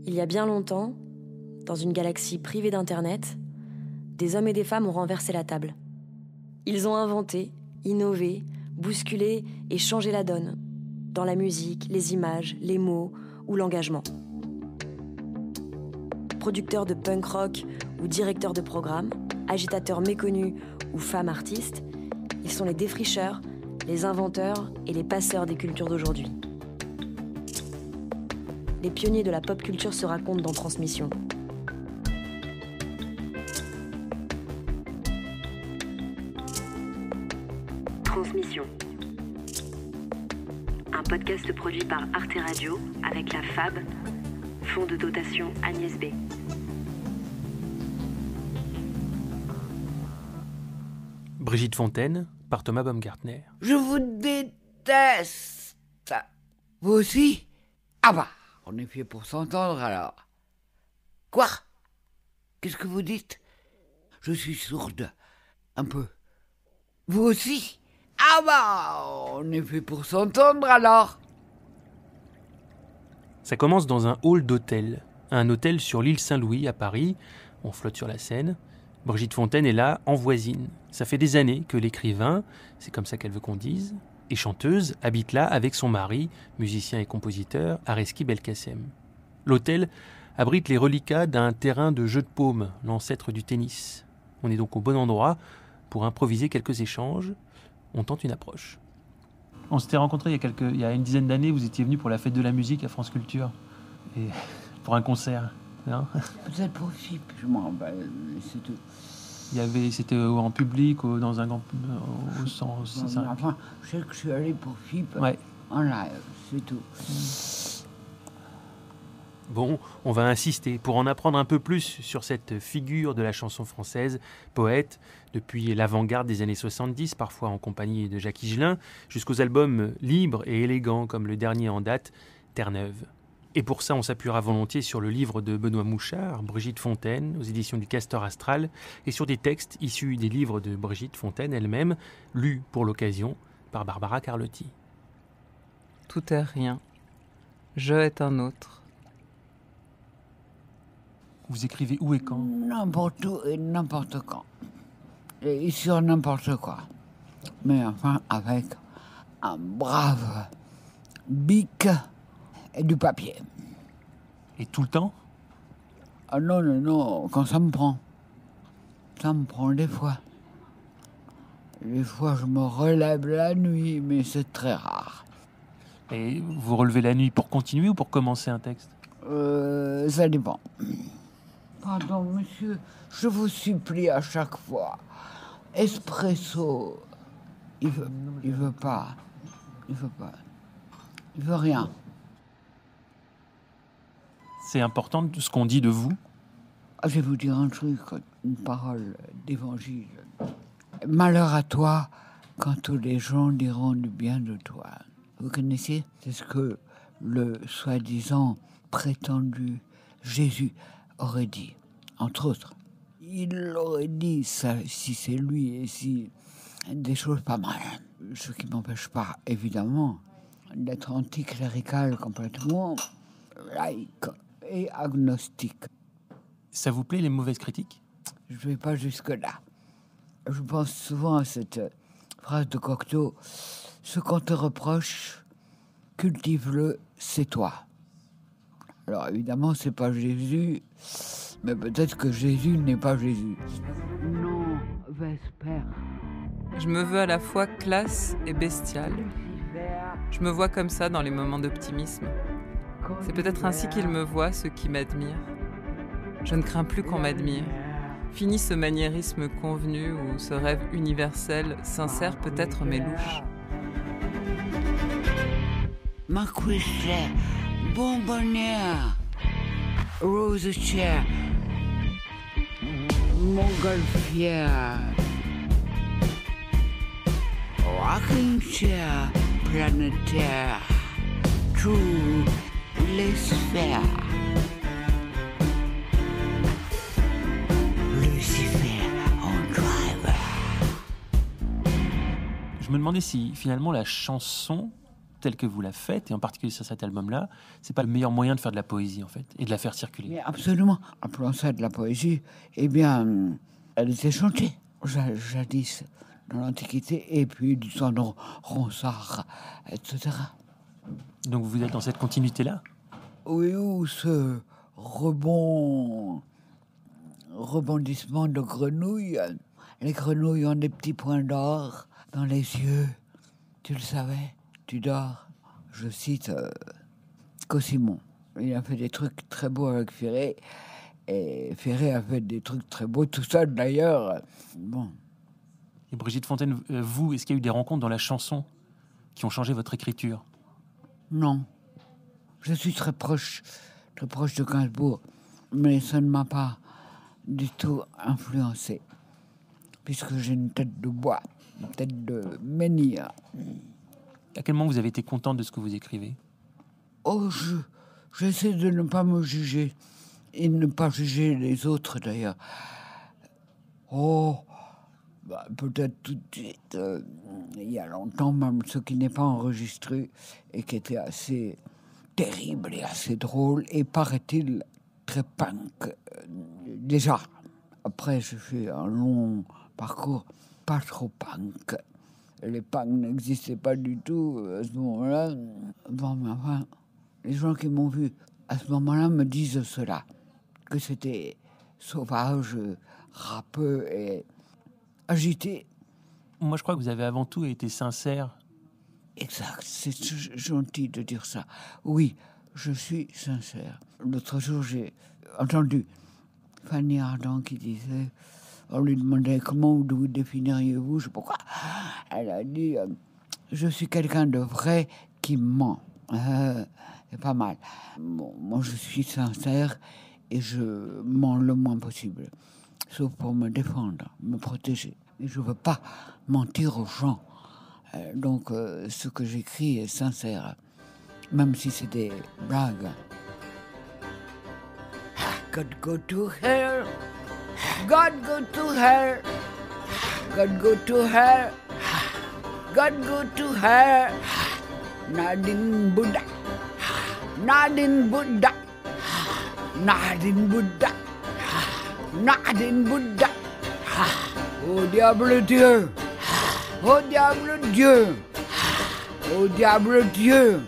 Il y a bien longtemps, dans une galaxie privée d'Internet, des hommes et des femmes ont renversé la table. Ils ont inventé, innové, bousculé et changé la donne, dans la musique, les images, les mots ou l'engagement. Producteurs de punk rock ou directeurs de programme, agitateurs méconnus ou femmes artistes, ils sont les défricheurs, les inventeurs et les passeurs des cultures d'aujourd'hui. Les pionniers de la pop culture se racontent dans Transmission. Transmission. Un podcast produit par Arte Radio avec la FAB, Fonds de dotation Agnès B. Brigitte Fontaine, par Thomas Baumgartner. Je vous déteste. Vous aussi? Ah bah, on est fait pour s'entendre alors. Quoi? Qu'est-ce que vous dites? Je suis sourde. Un peu. Vous aussi? Ah bah, on est fait pour s'entendre alors. Ça commence dans un hall d'hôtel. Un hôtel sur l'île Saint-Louis à Paris. On flotte sur la Seine. Brigitte Fontaine est là, en voisine. Ça fait des années que l'écrivain, c'est comme ça qu'elle veut qu'on dise, et chanteuse, habite là avec son mari, musicien et compositeur, Areski Belkacem. L'hôtel abrite les reliquats d'un terrain de jeu de paume, l'ancêtre du tennis. On est donc au bon endroit pour improviser quelques échanges. On tente une approche. On s'était rencontrés il y a une dizaine d'années, vous étiez venu pour la fête de la musique à France Culture, et pour un concert, non? Peut-être possible, je m'en rappelle, mais c'est tout. C'était en public, dans un grand... au sens... Enfin, je sais que je suis allé pour FIP, ouais. En live, c'est tout. Bon, on va insister pour en apprendre un peu plus sur cette figure de la chanson française, poète, depuis l'avant-garde des années 70, parfois en compagnie de Jacques Higelin, jusqu'aux albums libres et élégants comme le dernier en date, Terre-Neuve. Et pour ça, on s'appuiera volontiers sur le livre de Benoît Mouchard, Brigitte Fontaine, aux éditions du Castor Astral, et sur des textes issus des livres de Brigitte Fontaine elle-même, lus pour l'occasion par Barbara Carlotti. Tout est rien. Je est un autre. Vous écrivez où et quand? N'importe où et n'importe quand. Et sur n'importe quoi. Mais enfin, avec un brave bic et du papier. Et tout le temps? Ah non, quand ça me prend. Ça me prend des fois. Des fois, je me relève la nuit, mais c'est très rare. Et vous relevez la nuit pour continuer ou pour commencer un texte? Ça dépend. Pardon, monsieur, je vous supplie à chaque fois. Espresso. Il veut pas. Il veut rien. C'est important ce qu'on dit de vous? Je vais vous dire un truc, une parole d'évangile. Malheur à toi quand tous les gens diront du bien de toi. Vous connaissez? C'est ce que le soi-disant prétendu Jésus aurait dit, entre autres. Il aurait dit ça, si c'est lui, et si des choses pas mal. Ce qui m'empêche pas, évidemment, d'être anticlérical complètement, laïque et agnostique. Ça vous plaît les mauvaises critiques? Je vais pas jusque-là. Je pense souvent à cette phrase de Cocteau: ce qu'on te reproche, cultive-le, c'est toi. Alors évidemment, c'est pas Jésus, mais peut-être que Jésus n'est pas Jésus. Non, Vesper. Je me veux à la fois classe et bestiale. Je me vois comme ça dans les moments d'optimisme. C'est peut-être ainsi qu'ils me voient, ceux qui m'admirent. Je ne crains plus qu'on m'admire. Fini ce maniérisme convenu où ce rêve universel sincère peut-être mes louches. Marquise, bonbonnière, rose chair, montgolfière, rocking chair planétaire, true les sphères. Lucifer en driver. Je me demandais si finalement la chanson, telle que vous la faites, et en particulier sur cet album-là, c'est pas le meilleur moyen de faire de la poésie, en fait, et de la faire circuler. Mais absolument. Appelons ça de la poésie. Eh bien, elle était chantée jadis dans l'Antiquité, et puis du temps de Ronsard, etc. Donc vous êtes dans cette continuité-là ? Oui, où ce rebondissement de grenouilles. Les grenouilles ont des petits points d'or dans les yeux. Tu le savais, tu dors. Je cite Cossimon. Il a fait des trucs très beaux avec Ferré. Et Ferré a fait des trucs très beaux, tout seul d'ailleurs. Bon. Et Brigitte Fontaine, vous, est-ce qu'il y a eu des rencontres dans la chanson qui ont changé votre écriture ? Non. Je suis très proche de Gainsbourg. Mais ça ne m'a pas du tout influencé. Puisque j'ai une tête de bois, une tête de menhir. À quel moment vous avez été contente de ce que vous écrivez ? Oh, j'essaie de ne pas me juger. Et ne pas juger les autres, d'ailleurs. Oh, peut-être tout de suite, il y a longtemps, même ce qui n'est pas enregistré, et qui était assez terrible et assez drôle, et paraît-il très punk. Déjà, après, j'ai fait un long parcours pas trop punk. Les punks n'existaient pas du tout à ce moment-là. Bon, mais enfin, les gens qui m'ont vu à ce moment-là me disent cela, que c'était sauvage, râpeux et agité. Moi, je crois que vous avez avant tout été sincère. Exact, c'est gentil de dire ça. Oui, je suis sincère. L'autre jour, j'ai entendu Fanny Ardant qui disait, on lui demandait comment vous définiriez-vous, je sais pas quoi. Elle a dit, je suis quelqu'un de vrai qui ment. C'est pas mal. Bon, moi, je suis sincère et je mens le moins possible, sauf pour me défendre, me protéger. Mais je veux pas mentir aux gens. Donc, ce que j'écris est sincère, même si c'est des blagues. God go to hell, God go to hell, God go to hell, God go to hell, Nadine Buddha, Nadine Buddha, Nadine Buddha, Nadine Buddha, au diable Dieu, au diable Dieu, au diable Dieu,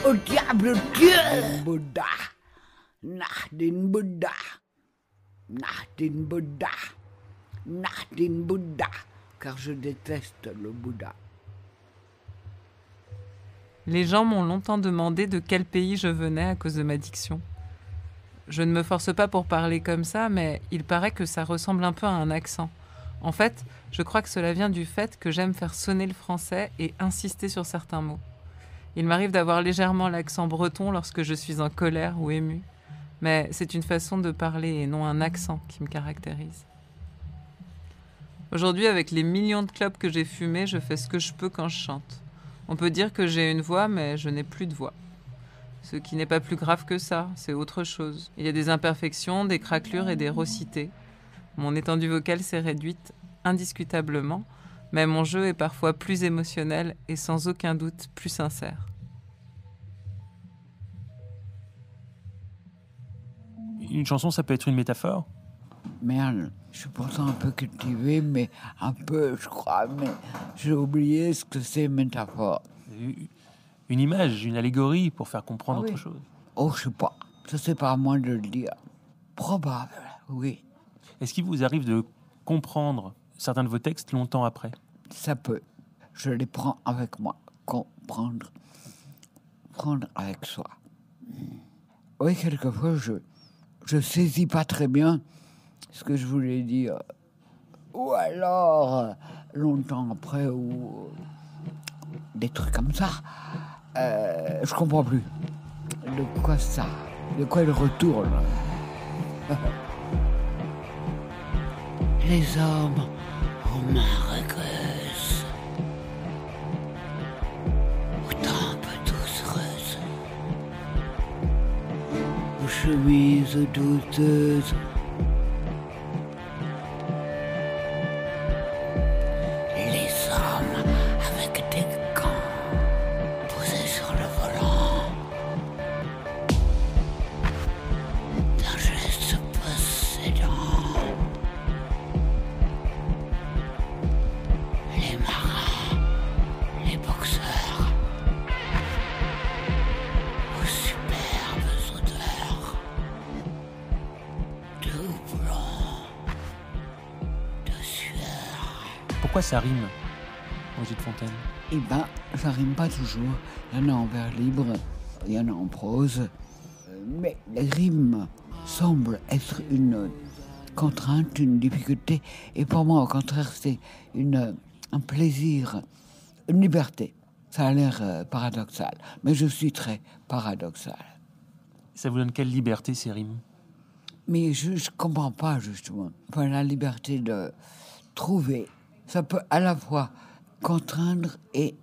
au diable Dieu, Bouddha. Nahdin Bouddha, Nahdin Bouddha, Nahdin Bouddha, car je déteste le Bouddha. Les gens m'ont longtemps demandé de quel pays je venais à cause de ma diction. Je ne me force pas pour parler comme ça, mais il paraît que ça ressemble un peu à un accent. En fait, je crois que cela vient du fait que j'aime faire sonner le français et insister sur certains mots. Il m'arrive d'avoir légèrement l'accent breton lorsque je suis en colère ou émue. Mais c'est une façon de parler et non un accent qui me caractérise. Aujourd'hui, avec les millions de clopes que j'ai fumées, je fais ce que je peux quand je chante. On peut dire que j'ai une voix, mais je n'ai plus de voix. Ce qui n'est pas plus grave que ça, c'est autre chose. Il y a des imperfections, des craquelures et des rossités. Mon étendue vocale s'est réduite indiscutablement, mais mon jeu est parfois plus émotionnel et sans aucun doute plus sincère. Une chanson, ça peut être une métaphore ? Merde, je suis pourtant un peu cultivé, mais un peu, je crois, mais j'ai oublié ce que c'est métaphore. Une image, une allégorie pour faire comprendre autre chose. Oh, je sais pas. Ça, c'est pas à moi de le dire. Probable, oui. Est-ce qu'il vous arrive de comprendre certains de vos textes longtemps après ? Ça peut. Je les prends avec moi. Comprendre. Prendre avec soi. Oui, quelquefois, je saisis pas très bien ce que je voulais dire. Ou alors, longtemps après, ou des trucs comme ça. Je comprends plus. De quoi ça ? De quoi il retourne ? Les hommes aux mains rugueuses, aux tempes doucereuses, aux chemises douteuses, les hommes avec des gants, Pourquoi ça rime, Brigitte Fontaine? Eh ben, ça rime pas toujours. Il y en a en vers libre, il y en a en prose. Mais les rimes semblent être une contrainte, une difficulté. Et pour moi, au contraire, c'est un plaisir, une liberté. Ça a l'air paradoxal, mais je suis très paradoxal. Ça vous donne quelle liberté, ces rimes? Mais je ne comprends pas, justement. Enfin, la liberté de trouver, ça peut à la fois contraindre et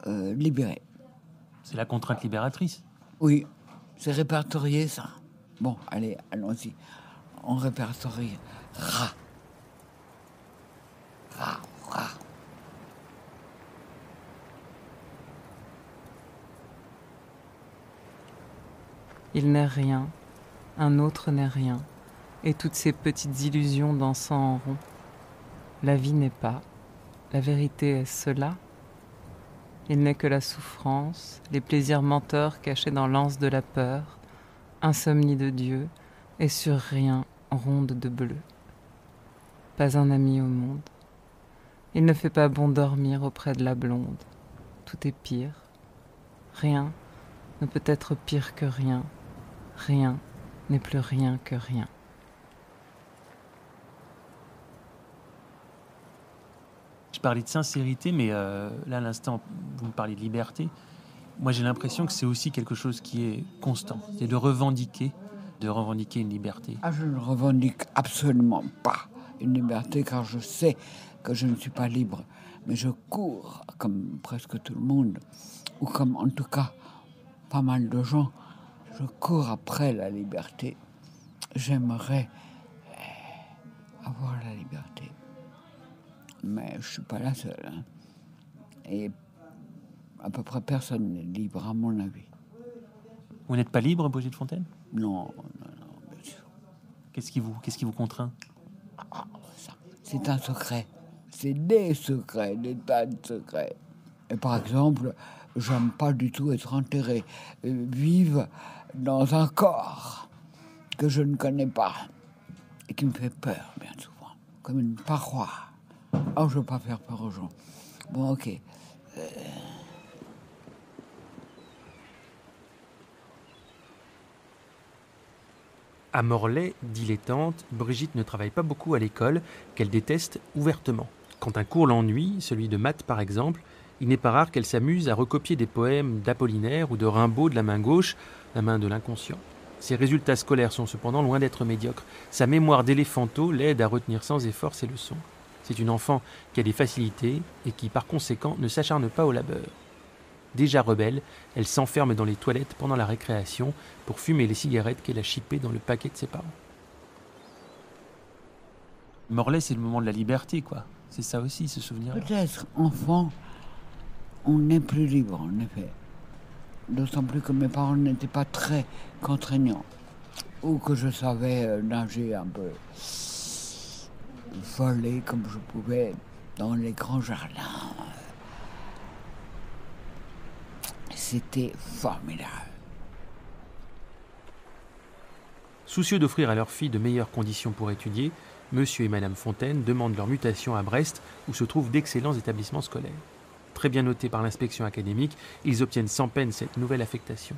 libérer. C'est la contrainte libératrice. Oui, c'est répertorié, ça. Bon, allez, allons-y. On répertorie. Ra. Ra, ra. Il n'est rien, un autre n'est rien, et toutes ces petites illusions dansant en rond. La vie n'est pas, la vérité est cela. Il n'est que la souffrance, les plaisirs menteurs cachés dans l'anse de la peur, insomnie de Dieu, et sur rien ronde de bleu. Pas un ami au monde. Il ne fait pas bon dormir auprès de la blonde. Tout est pire. Rien ne peut être pire que rien. Rien n'est plus rien que rien. Je parlais de sincérité, mais là, à l'instant, vous me parlez de liberté. Moi, j'ai l'impression que c'est aussi quelque chose qui est constant. C'est de revendiquer une liberté. Ah, je ne revendique absolument pas une liberté, car je sais que je ne suis pas libre. Mais je cours, comme presque tout le monde, ou comme en tout cas pas mal de gens, je cours après la liberté. J'aimerais avoir la liberté. Mais je ne suis pas la seule. Hein. Et à peu près personne n'est libre, à mon avis. Vous n'êtes pas libre, Brigitte Fontaine? Non, bien sûr. Qu'est-ce qui vous contraint? Ça, c'est un secret. C'est des secrets, des tas de secrets. Et par exemple, j'aime pas du tout être enterrée vive dans un corps que je ne connais pas et qui me fait peur, bien souvent, comme une paroi. Oh, je veux pas faire peur aux gens. Bon, ok. À Morlaix, dilettante, Brigitte ne travaille pas beaucoup à l'école, qu'elle déteste ouvertement. Quand un cours l'ennuie, celui de maths par exemple, il n'est pas rare qu'elle s'amuse à recopier des poèmes d'Apollinaire ou de Rimbaud de la main gauche, la main de l'inconscient. Ses résultats scolaires sont cependant loin d'être médiocres. Sa mémoire d'éléphanteau l'aide à retenir sans effort ses leçons. C'est une enfant qui a des facilités et qui, par conséquent, ne s'acharne pas au labeur. Déjà rebelle, elle s'enferme dans les toilettes pendant la récréation pour fumer les cigarettes qu'elle a chippées dans le paquet de ses parents. Morlaix, c'est le moment de la liberté, quoi. C'est ça aussi, ce souvenir. Peut-être, enfant, on n'est plus libre, en effet. D'autant plus que mes parents n'étaient pas très contraignants. Ou que je savais nager un peu, voler comme je pouvais dans les grands jardins. C'était formidable. Soucieux d'offrir à leur fille de meilleures conditions pour étudier, Monsieur et Madame Fontaine demandent leur mutation à Brest, où se trouvent d'excellents établissements scolaires. Très bien notés par l'inspection académique, ils obtiennent sans peine cette nouvelle affectation.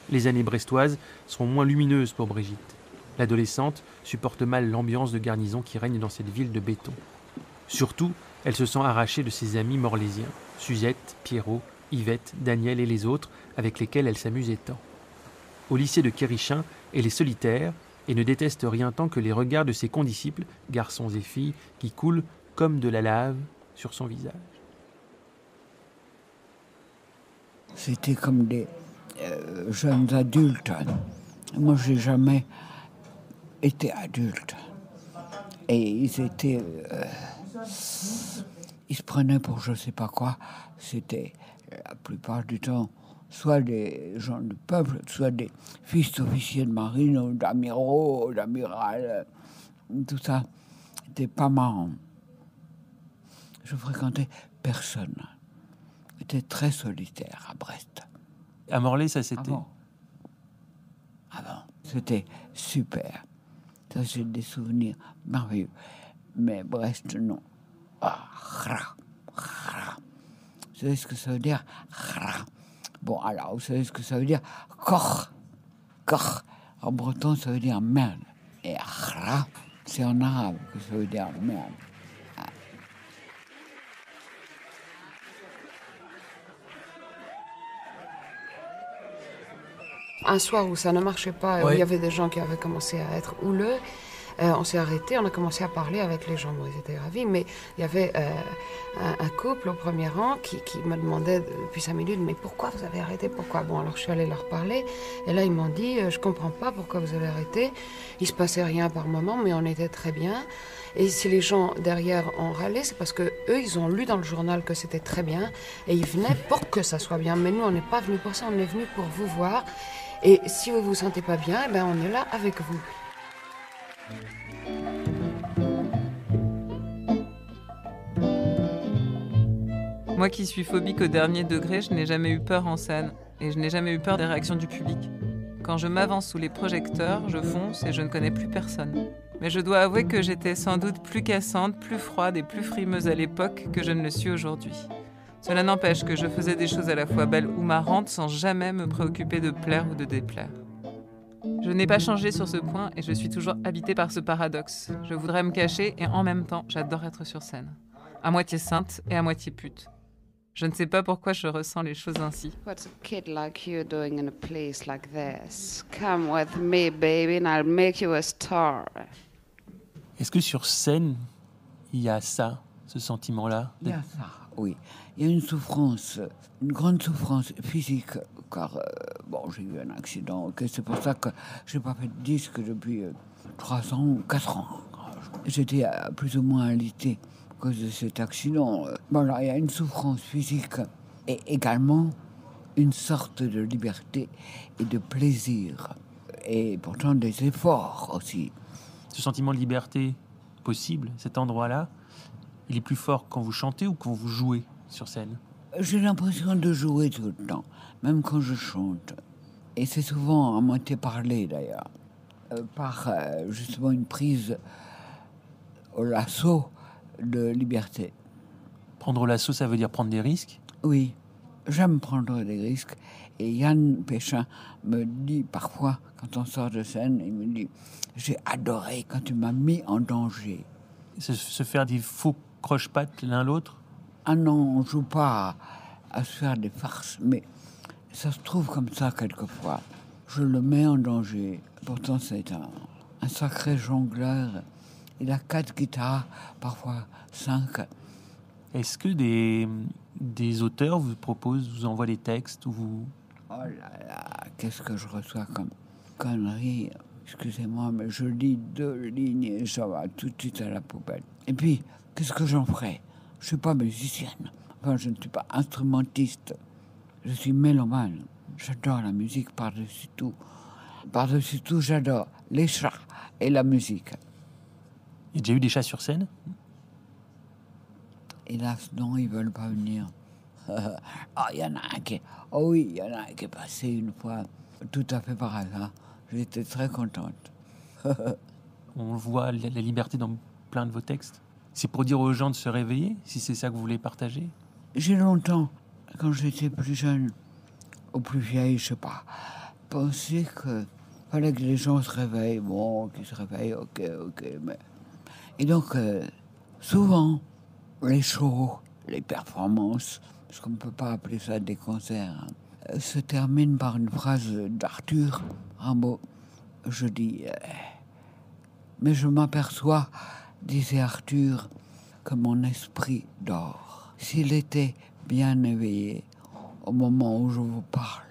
Les années brestoises seront moins lumineuses pour Brigitte. L'adolescente supporte mal l'ambiance de garnison qui règne dans cette ville de béton. Surtout, elle se sent arrachée de ses amis morlaisiens, Suzette, Pierrot, Yvette, Daniel et les autres avec lesquels elle s'amusait tant. Au lycée de Quérichin, elle est solitaire et ne déteste rien tant que les regards de ses condisciples, garçons et filles, qui coulent comme de la lave sur son visage. C'était comme des jeunes adultes. Moi, j'ai jamais été adulte. Et ils étaient... ils se prenaient pour je sais pas quoi. C'était la plupart du temps soit des gens du peuple, soit des fils d'officiers de marine ou d'amiraux, d'amiral. Tout ça, c'était pas marrant. Je fréquentais personne. J'étais très solitaire à Brest. À Morlaix, ça c'était... Avant. C'était super. Ça, j'ai des souvenirs merveilleux. Mais Brest, non. Khra, khra. Vous savez ce que ça veut dire? Khra. Bon, alors, vous savez ce que ça veut dire? Koch, koch. En breton, ça veut dire merde. Et khra, c'est en arabe que ça veut dire merde. Un soir où ça ne marchait pas, où il y avait des gens qui avaient commencé à être houleux, on s'est arrêté, on a commencé à parler avec les gens. Bon, ils étaient ravis, mais il y avait un couple au premier rang qui me demandait depuis 5 minutes, mais pourquoi vous avez arrêté? Pourquoi? Bon, alors je suis allée leur parler, et là ils m'ont dit, je comprends pas pourquoi vous avez arrêté. Il se passait rien par moment, mais on était très bien. Et si les gens derrière ont râlé, c'est parce que eux, ils ont lu dans le journal que c'était très bien, et ils venaient pour que ça soit bien. Mais nous, on n'est pas venus pour ça, on est venus pour vous voir. Et si vous vous sentez pas bien, eh ben on est là avec vous. Moi qui suis phobique au dernier degré, je n'ai jamais eu peur en scène. Et je n'ai jamais eu peur des réactions du public. Quand je m'avance sous les projecteurs, je fonce et je ne connais plus personne. Mais je dois avouer que j'étais sans doute plus cassante, plus froide et plus frimeuse à l'époque que je ne le suis aujourd'hui. Cela n'empêche que je faisais des choses à la fois belles ou marrantes sans jamais me préoccuper de plaire ou de déplaire. Je n'ai pas changé sur ce point et je suis toujours habitée par ce paradoxe. Je voudrais me cacher et en même temps, j'adore être sur scène. À moitié sainte et à moitié pute. Je ne sais pas pourquoi je ressens les choses ainsi. What's a kid like you doing in a place like this? Come with me, baby, and I'll make you a star. Est-ce que sur scène, il y a ça, ce sentiment-là? Il y a ça, oui. Il y a une souffrance, une grande souffrance physique, car bon, j'ai eu un accident. Okay, c'est pour ça que je n'ai pas fait de disque depuis 3 ans ou 4 ans. J'étais plus ou moins alité à cause de cet accident. Voilà, il y a une souffrance physique et également une sorte de liberté et de plaisir. Et pourtant des efforts aussi. Ce sentiment de liberté possible, cet endroit-là, il est plus fort quand vous chantez ou quand vous jouez sur scène? J'ai l'impression de jouer tout le temps, même quand je chante. Et c'est souvent à moitié parlé d'ailleurs, par justement une prise au lasso de liberté. Prendre l'assaut, ça veut dire prendre des risques? Oui, j'aime prendre des risques. Et Yann Péchin me dit parfois, quand on sort de scène, il me dit « J'ai adoré quand tu m'as mis en danger ». Se faire des faux croche-pattes l'un l'autre? Ah non, on ne joue pas à se faire des farces, mais ça se trouve comme ça quelquefois. Je le mets en danger. Pourtant, c'est un sacré jongleur. Il a 4 guitares, parfois 5. Est-ce que des auteurs vous proposent, vous envoient des textes ou vous... Oh là là, qu'est-ce que je reçois comme conneries. Excusez-moi, mais je lis 2 lignes et ça va tout de suite à la poubelle. Et puis, qu'est-ce que j'en ferai? Je ne suis pas musicienne. Enfin, je ne suis pas instrumentiste. Je suis mélomane. J'adore la musique par-dessus tout. Par-dessus tout, j'adore les chats et la musique. Il y a déjà eu des chats sur scène? Hélas, non, ils ne veulent pas venir. Ah, il y en a un qui... Oh oui, il y en a un qui est passé une fois, tout à fait par hasard. J'étais très contente. On voit la liberté dans plein de vos textes. C'est pour dire aux gens de se réveiller, si c'est ça que vous voulez partager? J'ai longtemps, quand j'étais plus jeune, ou plus vieille, je sais pas, pensé qu'il fallait que les gens se réveillent. Bon, qu'ils se réveillent, ok, mais... Et donc, souvent, les shows, les performances, parce qu'on ne peut pas appeler ça des concerts, se terminent par une phrase d'Arthur Rimbaud. Je dis, mais je m'aperçois, disait Arthur, que mon esprit dort. S'il était bien éveillé au moment où je vous parle,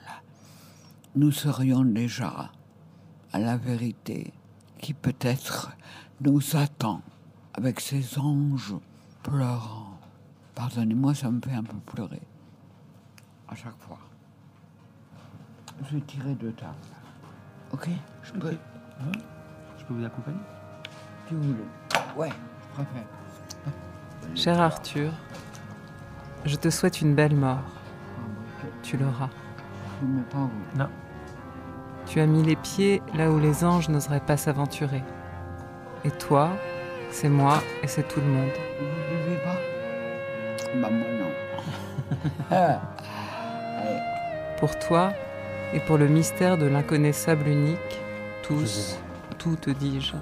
nous serions déjà à la vérité qui peut-être nous attend avec ses anges pleurant. Pardonnez-moi, ça me fait un peu pleurer. À chaque fois. Je vais tirer 2 tables. Ok? Je peux... Okay. Je peux vous accompagner? Si vous voulez. Ouais, je préfère. Cher Arthur, je te souhaite une belle mort. Tu l'auras. Je ne mets pas vous. Non. Tu as mis les pieds là où les anges n'oseraient pas s'aventurer. Et toi, c'est moi et c'est tout le monde. Vous ne buvez pas? Bah, moi, non. Pour toi et pour le mystère de l'inconnaissable unique, tous, tout te dis-je.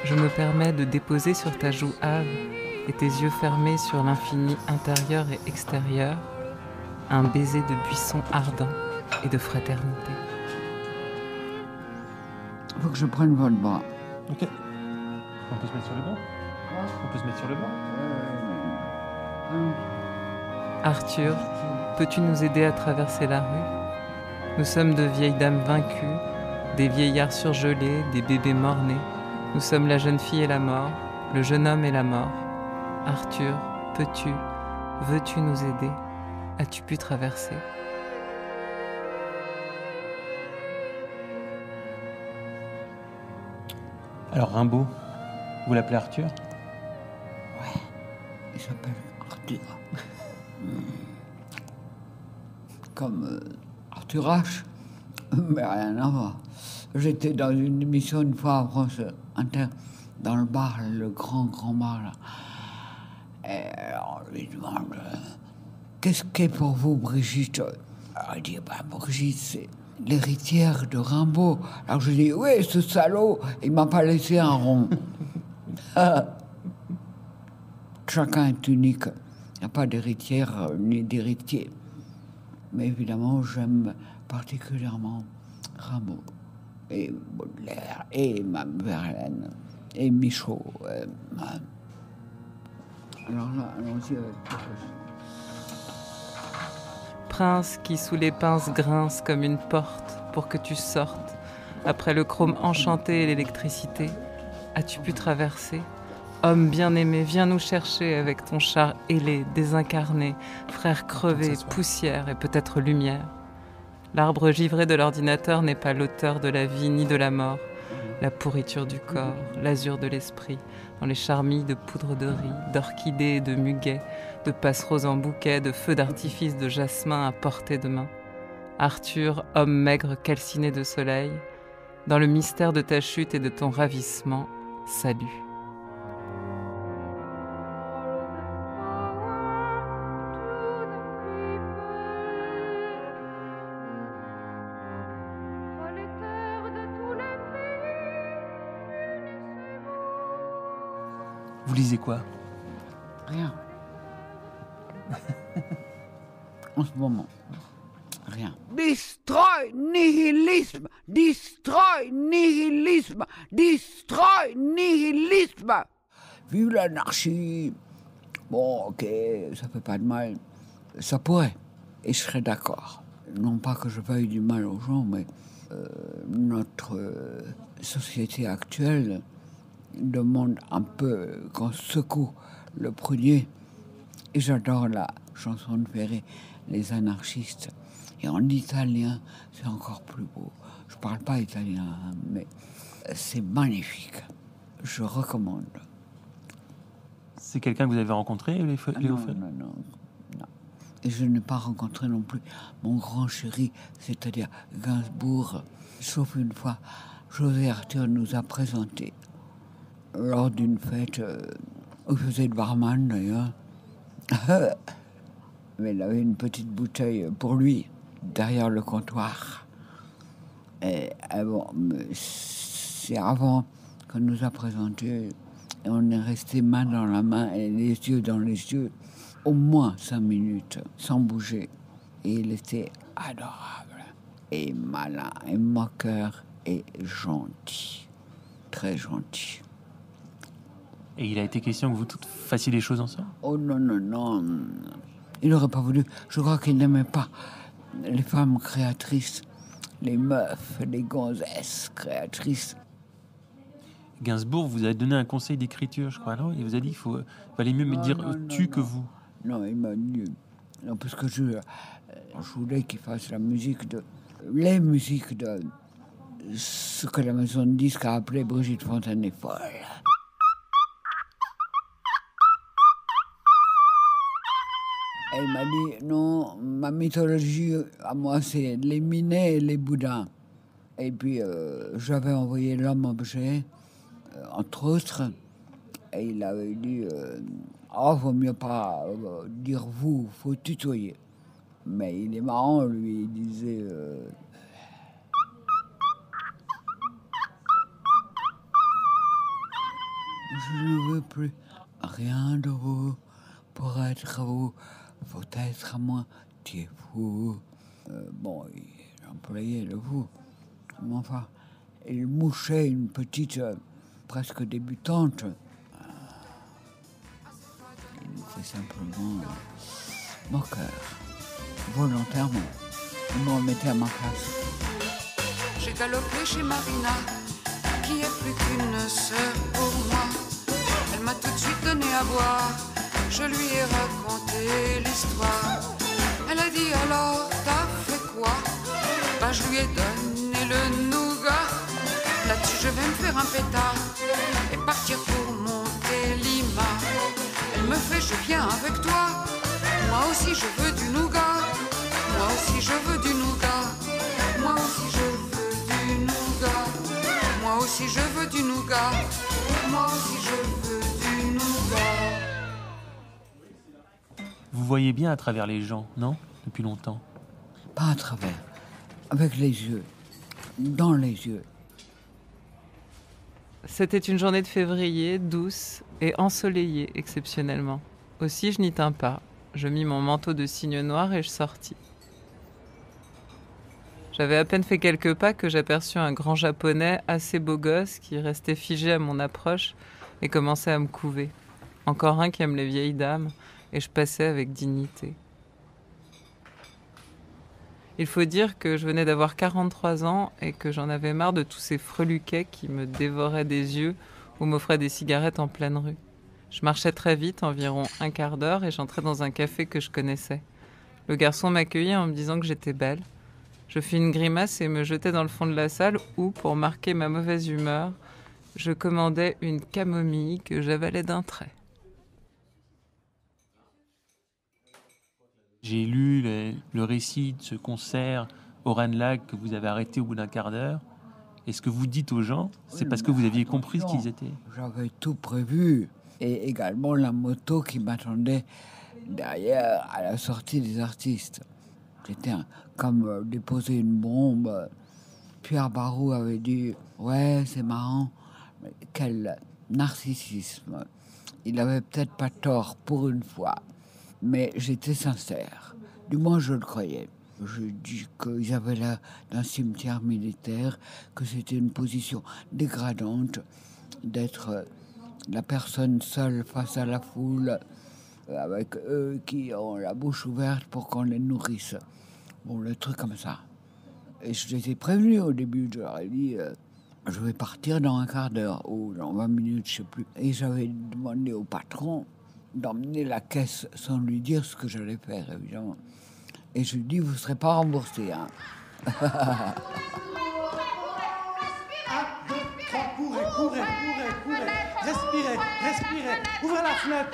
Je me permets de déposer sur ta joue hâve et tes yeux fermés sur l'infini intérieur et extérieur, un baiser de buisson ardent et de fraternité. Il faut que je prenne votre bras. Ok. On peut se mettre sur le banc. On peut se mettre sur le banc. Arthur, peux-tu nous aider à traverser la rue ? Nous sommes de vieilles dames vaincues, des vieillards surgelés, des bébés morts-nés. Nous sommes la jeune fille et la mort, le jeune homme et la mort. Arthur, peux-tu, veux-tu nous aider ? As-tu pu traverser ? Alors Rimbaud, vous l'appelez Arthur ? Ouais, il s'appelle Arthur. Comme Arthur H. Mais rien à voir. J'étais dans une émission une fois à France Inter, dans le bar, le grand bar là. Et alors on lui demande qu'est-ce qu'est pour vous Brigitte ? Alors il dit Brigitte c'est l'héritière de Rimbaud. Alors je dis oui, ce salaud, il m'a pas laissé un rond. Chacun est unique. Il n'y a pas d'héritière ni d'héritier. Mais évidemment, j'aime particulièrement Rimbaud et Baudelaire et Mme Verlaine et Michaud. Alors là, allons-y avec Prince qui sous les pinces grince comme une porte pour que tu sortes. Après le chrome enchanté et l'électricité, as-tu pu traverser ? Homme bien-aimé, viens nous chercher avec ton char ailé, désincarné, frère crevé, poussière et peut-être lumière. L'arbre givré de l'ordinateur n'est pas l'auteur de la vie ni de la mort. La pourriture du corps, l'azur de l'esprit, dans les charmilles de poudre de riz, d'orchidées et de muguets, de passeroses en bouquet, de feux d'artifice de jasmin à portée de main. Arthur, homme maigre calciné de soleil, dans le mystère de ta chute et de ton ravissement, salut. Vous lisez quoi ? Rien. En ce moment, rien. Destroy nihilisme, destroy nihilisme, destroy nihilisme. Vive l'anarchie. Bon, ok, ça fait pas de mal. Ça pourrait, et je serais d'accord. Non pas que je veuille du mal aux gens, mais notre société actuelle demande un peu qu'on secoue le prunier. Et j'adore la chanson de Ferré, Les anarchistes. Et en italien, c'est encore plus beau. Je parle pas italien, mais c'est magnifique. Je recommande. C'est quelqu'un que vous avez rencontré, Léo Ferré ? Non. Et je n'ai pas rencontré non plus mon grand chéri, c'est-à-dire Gainsbourg. Sauf une fois, José Arthur nous a présenté lors d'une fête où il faisait le barman d'ailleurs. Mais il avait une petite bouteille pour lui derrière le comptoir. Et bon, c'est avant qu'on nous a présenté et on est resté main dans la main et les yeux dans les yeux au moins 5 minutes sans bouger. Et il était adorable et malin et moqueur et gentil, très gentil. Et il a été question que vous fassiez les choses ensemble ? Oh non. Il n'aurait pas voulu. Je crois qu'il n'aimait pas les femmes créatrices, les meufs, les gonzesses créatrices. Gainsbourg vous a donné un conseil d'écriture, je crois, non ? Il vous a dit qu'il valait mieux me dire tu que vous. Non, il m'a dit... Non, parce que je voulais qu'il fasse les musiques de ce que la maison de disques a appelé Brigitte Fontaine est folle. Et il m'a dit, non, ma mythologie, à moi, c'est les Minets et les Boudins. Et puis, j'avais envoyé l'homme-objet, entre autres, et il avait dit, Oh, vaut mieux pas dire vous, faut tutoyer. Mais il est marrant, lui, il disait... Je ne veux plus rien de vous. Pour être vous, faut être à moitié fou. Bon, il employait le vous. Mais enfin, il mouchait une petite, presque débutante. Il était simplement moqueur, volontairement. Il me remettait à ma place. J'ai galopé chez Marina, qui est plus qu'une sœur pour moi. Elle m'a tout de suite donné à boire, je lui ai raconté l'histoire. Elle a dit alors, t'as fait quoi? Bah je lui ai donné le nougat. Là-dessus je vais me faire un pétard et partir pour Montélimar. Elle me fait, je viens avec toi. Moi aussi je veux du nougat. Moi aussi je veux du nougat. Moi aussi je veux du nougat. Moi aussi je veux du nougat. Moi aussi je veux du nougat. Vous voyez bien à travers les gens, non? Depuis longtemps. Pas à travers, avec les yeux, dans les yeux. C'était une journée de février, douce et ensoleillée exceptionnellement. Aussi, je n'y tins pas. Je mis mon manteau de cygne noir et je sortis. J'avais à peine fait quelques pas que j'aperçus un grand japonais assez beau gosse qui restait figé à mon approche et commençait à me couver. Encore un qui aime les vieilles dames, et je passais avec dignité. Il faut dire que je venais d'avoir 43 ans et que j'en avais marre de tous ces freluquets qui me dévoraient des yeux ou m'offraient des cigarettes en pleine rue. Je marchais très vite, environ un quart d'heure, et j'entrais dans un café que je connaissais. Le garçon m'accueillait en me disant que j'étais belle. Je fis une grimace et me jetai dans le fond de la salle où, pour marquer ma mauvaise humeur, je commandai une camomille que j'avalais d'un trait. J'ai lu le récit de ce concert au Ranelagh que vous avez arrêté au bout d'un quart d'heure. Et ce que vous dites aux gens, c'est parce que vous aviez compris ce qu'ils étaient. J'avais tout prévu. Et également la moto qui m'attendait derrière à la sortie des artistes. C'était comme déposer une bombe. Pierre Barou avait dit « Ouais, c'est marrant, mais quel narcissisme !» Il avait peut-être pas tort pour une fois. Mais j'étais sincère. Du moins, je le croyais. Je dis qu'ils avaient l'air d'un cimetière militaire, que c'était une position dégradante d'être la personne seule face à la foule, avec eux qui ont la bouche ouverte pour qu'on les nourrisse. Bon, le truc comme ça. Et je les ai prévenus au début. Je leur ai dit, je vais partir dans un quart d'heure ou dans 20 minutes, je sais plus. Et j'avais demandé au patron d'emmener la caisse sans lui dire ce que j'allais faire, évidemment. Et je lui dis, vous ne serez pas remboursé. Hein. 1, 2, 3, courez. Respirez. Ouvrez la fenêtre.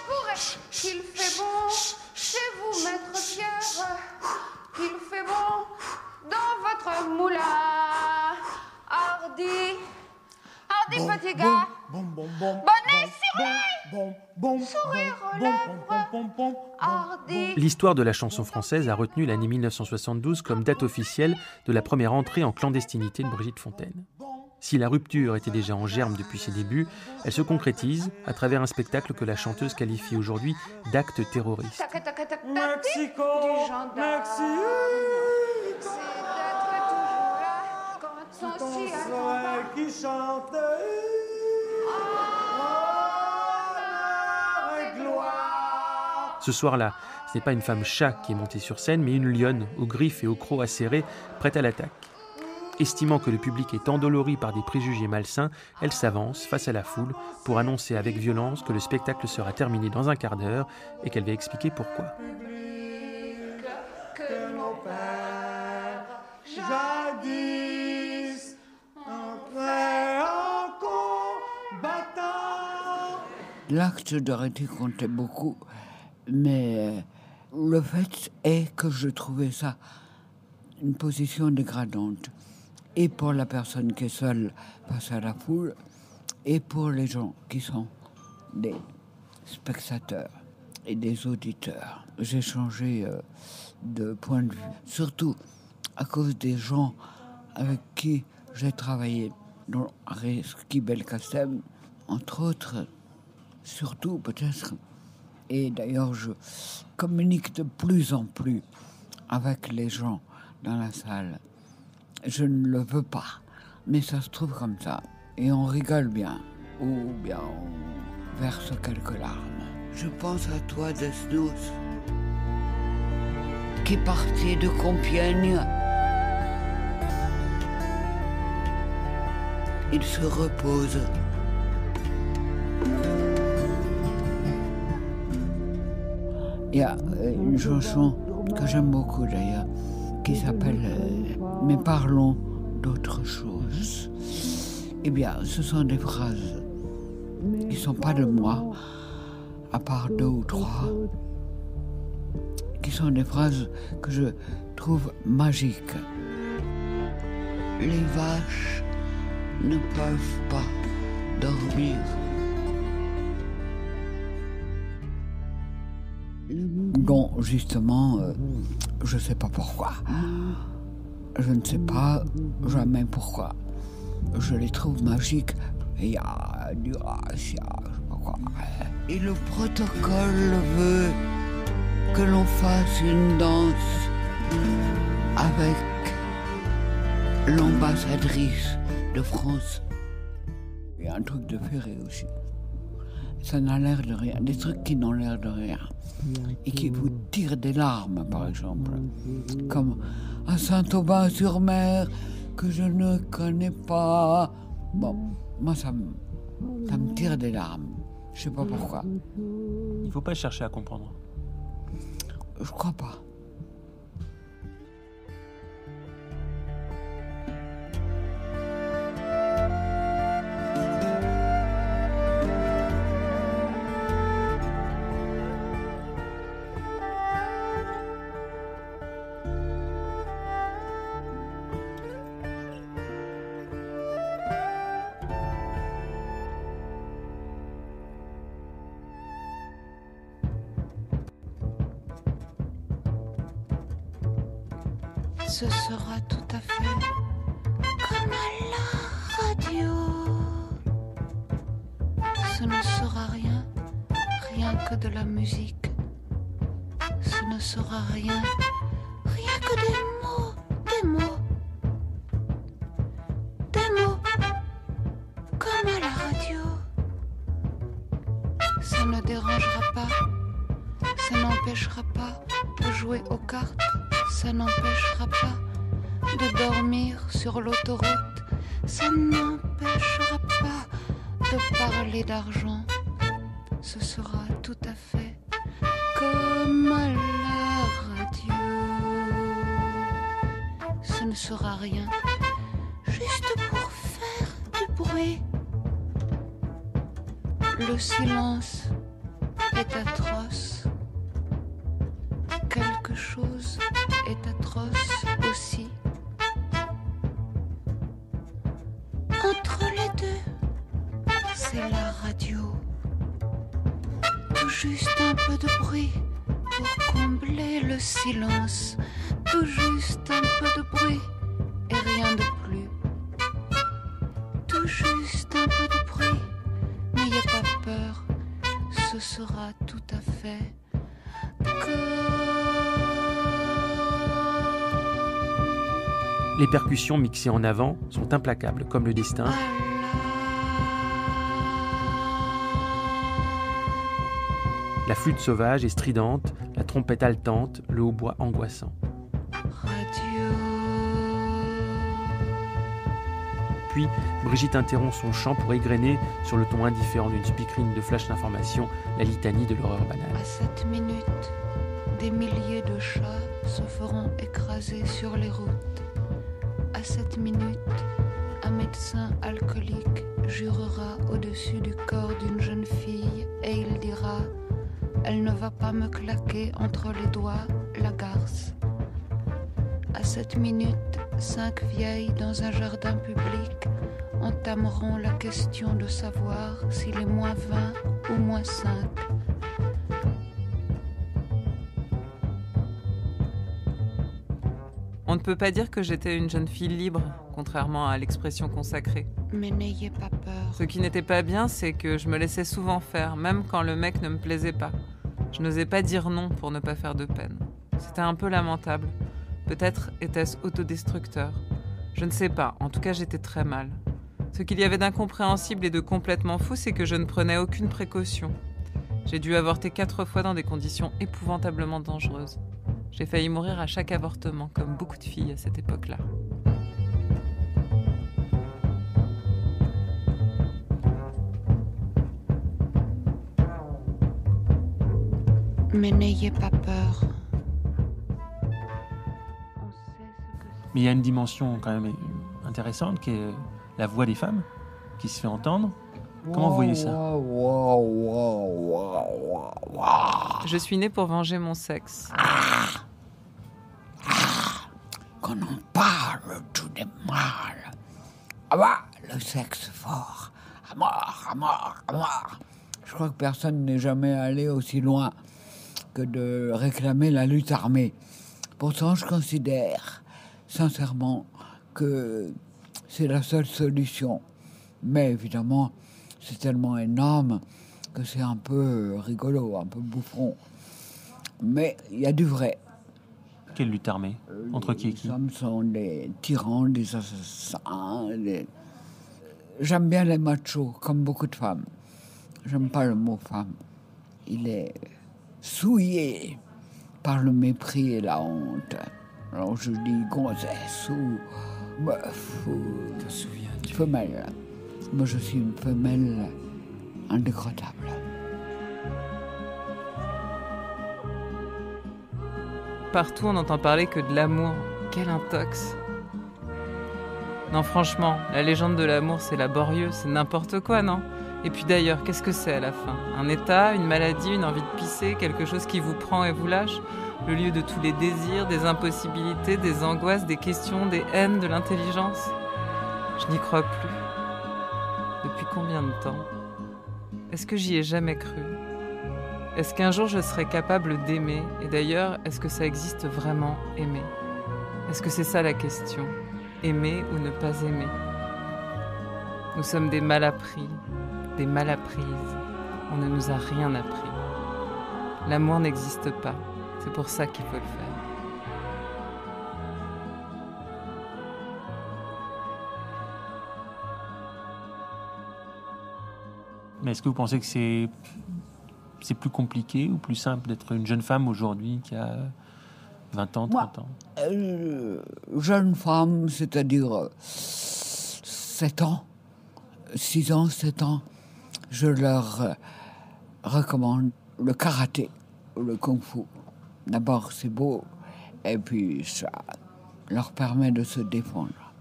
Courez. Qu'il fait bon chez vous, maître Pierre. Qu'il fait bon dans votre moulin. Hardi, petit gars. Bonnet ciré. Sourire aux lèvres. Hardi. L'histoire de la chanson française a retenu l'année 1972 comme date officielle de la première entrée en clandestinité de Brigitte Fontaine. Si la rupture était déjà en germe depuis ses débuts, elle se concrétise à travers un spectacle que la chanteuse qualifie aujourd'hui d'acte terroriste. Mexico. Qui chante. Ce soir-là, ce n'est pas une femme chat qui est montée sur scène, mais une lionne aux griffes et aux crocs acérés, prête à l'attaque. Estimant que le public est endolori par des préjugés malsains, elle s'avance face à la foule pour annoncer avec violence que le spectacle sera terminé dans un quart d'heure et qu'elle va expliquer pourquoi. Que nos pères jadis entraient en combattant. L'acte d'arrêter comptait beaucoup, mais le fait est que je trouvais ça une position dégradante. Et pour la personne qui est seule face à la foule, et pour les gens qui sont des spectateurs et des auditeurs. J'ai changé de point de vue, surtout à cause des gens avec qui j'ai travaillé, dont Reski Belkacem, entre autres, surtout peut-être. Et d'ailleurs, je communique de plus en plus avec les gens dans la salle. Je ne le veux pas, mais ça se trouve comme ça. Et on rigole bien, ou bien on verse quelques larmes. Je pense à toi, Desnos, qui est parti de Compiègne. Il se repose. Il y a une chanson que j'aime beaucoup d'ailleurs, qui s'appelle « Mais parlons d'autre chose ». Eh bien, ce sont des phrases qui ne sont pas de moi, à part 2 ou 3, qui sont des phrases que je trouve magiques. Les vaches ne peuvent pas dormir. Bon, justement, je ne sais pas pourquoi. Je ne sais pas jamais pourquoi. Je les trouve magiques. Il y a du racia, je sais pas quoi. Et le protocole veut que l'on fasse une danse avec l'ambassadrice de France. Il y a un truc de ferré aussi. Ça n'a l'air de rien. Des trucs qui n'ont l'air de rien. Et qui vous tirent des larmes, par exemple. Comme à Saint-Aubin-sur-Mer, que je ne connais pas. Bon, moi, ça me tire des larmes. Je sais pas pourquoi. Il faut pas chercher à comprendre. Je crois pas. Ce sera tout à fait comme à la radio. Ce ne sera rien, rien que de la musique. Ce ne sera rien, rien que des mots, des mots. Des mots, comme à la radio. Ça ne dérangera pas, ça n'empêchera pas de jouer aux cartes. Ça n'empêchera pas de dormir sur l'autoroute. Ça n'empêchera pas de parler d'argent. Ce sera tout à fait comme à la radio. Ce ne sera rien, juste pour faire du bruit. Le silence est atroce. Quelque chose est atroce aussi. Entre les deux, c'est la radio. Tout juste un peu de bruit pour combler le silence. Tout juste un peu de bruit et rien de plus. Tout juste un peu de bruit, n'ayez pas peur, ce sera tout à fait Les percussions mixées en avant sont implacables, comme le destin. La flûte sauvage est stridente, la trompette haletante, le hautbois angoissant. Puis, Brigitte interrompt son chant pour égrener, sur le ton indifférent d'une speakerine de flash d'information, la litanie de l'horreur banale. À cette minute, des milliers de chats se feront écraser sur les routes. À cette minute, un médecin alcoolique jurera au-dessus du corps d'une jeune fille et il dira « Elle ne va pas me claquer entre les doigts la garce ». À cette minute, 5 vieilles dans un jardin public entameront la question de savoir s'il est moins 20 ou moins 5. On ne peut pas dire que j'étais une jeune fille libre, contrairement à l'expression consacrée. Mais n'ayez pas peur. Ce qui n'était pas bien, c'est que je me laissais souvent faire, même quand le mec ne me plaisait pas. Je n'osais pas dire non pour ne pas faire de peine. C'était un peu lamentable. Peut-être était-ce autodestructeur. Je ne sais pas, en tout cas j'étais très mal. Ce qu'il y avait d'incompréhensible et de complètement fou, c'est que je ne prenais aucune précaution. J'ai dû avorter 4 fois dans des conditions épouvantablement dangereuses. J'ai failli mourir à chaque avortement, comme beaucoup de filles à cette époque-là. Mais n'ayez pas peur. Mais il y a une dimension quand même intéressante qui est la voix des femmes qui se fait entendre. Comment vous voyez ça ? Je suis née pour venger mon sexe. Qu'on en parle tout des mal. Ah bah, le sexe fort. À mort, à mort, à mort. Je crois que personne n'est jamais allé aussi loin que de réclamer la lutte armée. Pourtant, je considère sincèrement que c'est la seule solution. Mais évidemment, c'est tellement énorme que c'est un peu rigolo, un peu bouffon. Mais il y a du vrai. Quelle lutte armée ? Entre qui et qui ? Les hommes sont des tyrans, des assassins. J'aime bien les machos, comme beaucoup de femmes. J'aime pas le mot femme. Il est souillé par le mépris et la honte. Alors je dis gonzesse ou meuf ou femelle. Moi je suis une femelle indécrottable. Partout, on n'entend parler que de l'amour. Quel intox. Non, franchement, la légende de l'amour, c'est laborieux, c'est n'importe quoi, non ? Et puis d'ailleurs, qu'est-ce que c'est à la fin ? Un état, une maladie, une envie de pisser, quelque chose qui vous prend et vous lâche ? Le lieu de tous les désirs, des impossibilités, des angoisses, des questions, des haines, de l'intelligence ? Je n'y crois plus. Depuis combien de temps ? Est-ce que j'y ai jamais cru ? Est-ce qu'un jour je serai capable d'aimer ? Et d'ailleurs, est-ce que ça existe vraiment, aimer ? Est-ce que c'est ça la question ? Aimer ou ne pas aimer ? Nous sommes des malappris, des malapprises. On ne nous a rien appris. L'amour n'existe pas. C'est pour ça qu'il faut le faire. Mais est-ce que vous pensez que c'est plus compliqué ou plus simple d'être une jeune femme aujourd'hui qui a 20 ans, 30 ans ? Jeune femme, c'est-à-dire 7 ans, 6 ans, 7 ans, je leur recommande le karaté ou le kung-fu. D'abord, c'est beau, et puis ça leur permet de se défendre.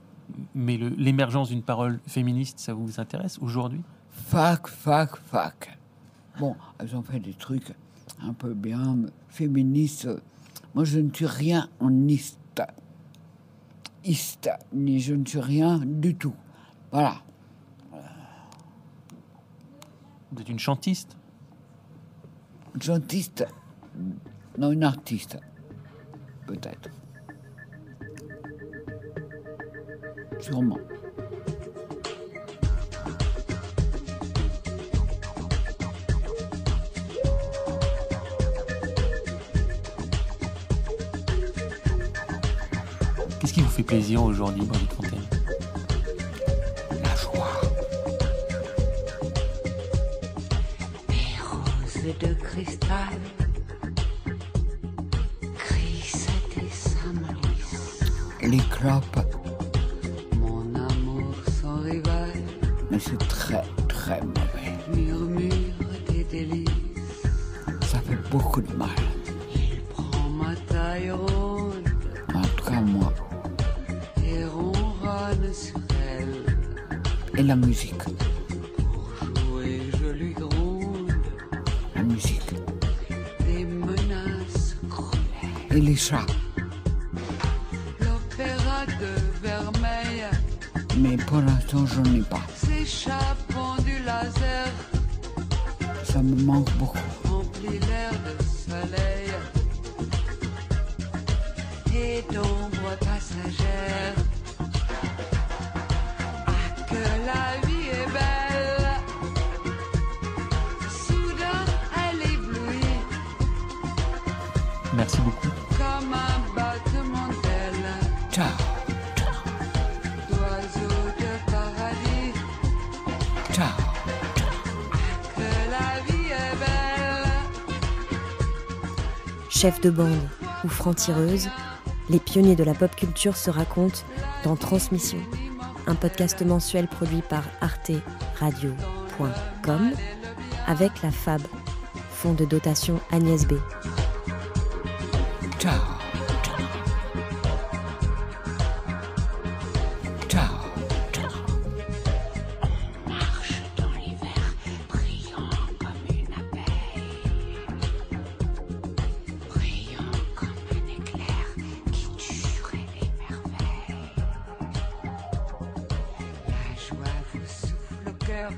Mais l'émergence d'une parole féministe, ça vous intéresse aujourd'hui ? Fac. Bon, elles ont fait des trucs un peu bien féministes. Moi, je ne suis rien en iste, ni je ne suis rien du tout. Voilà. Vous êtes une chantiste ? Une chantiste ? Non, une artiste. Peut-être. Sûrement. Qu'est-ce qui vous fait plaisir aujourd'hui, Brigitte Fontaine ? La joie. Mes roses de cristal crissent et s'amenuisent. Les clopes. Mon amour sans rival Mais c'est très, très mauvais. murmure des délices. Ça fait beaucoup de mal. Il prend ma taille ronde En tout cas, moi. et ronronne sur elle. Et la musique. Pour jouer, je lui gronde La musique. des menaces cruelles. Et les chats. L'opéra de Vermeil mais pour l'instant, j'en ai pas. S'échappant du laser, Ça me manque beaucoup. remplit l'air de soleil et d'ombre passagère. Ah, que la vie est belle. Soudain, elle éblouit Merci beaucoup. comme un battement d'ailes. Ciao. D'oiseaux de paradis, Ciao. que la vie est belle. Chefs de bande ou francs-tireuses, les pionniers de la pop culture se racontent dans Transmission, un podcast mensuel produit par arteradio.com avec la FAB, Fonds de dotation Agnès B. Ciao. Ciao. Marche dans l'hiver, brillant comme une abeille, brillant comme un éclair qui tuerait les merveilles. La joie vous souffle au cœur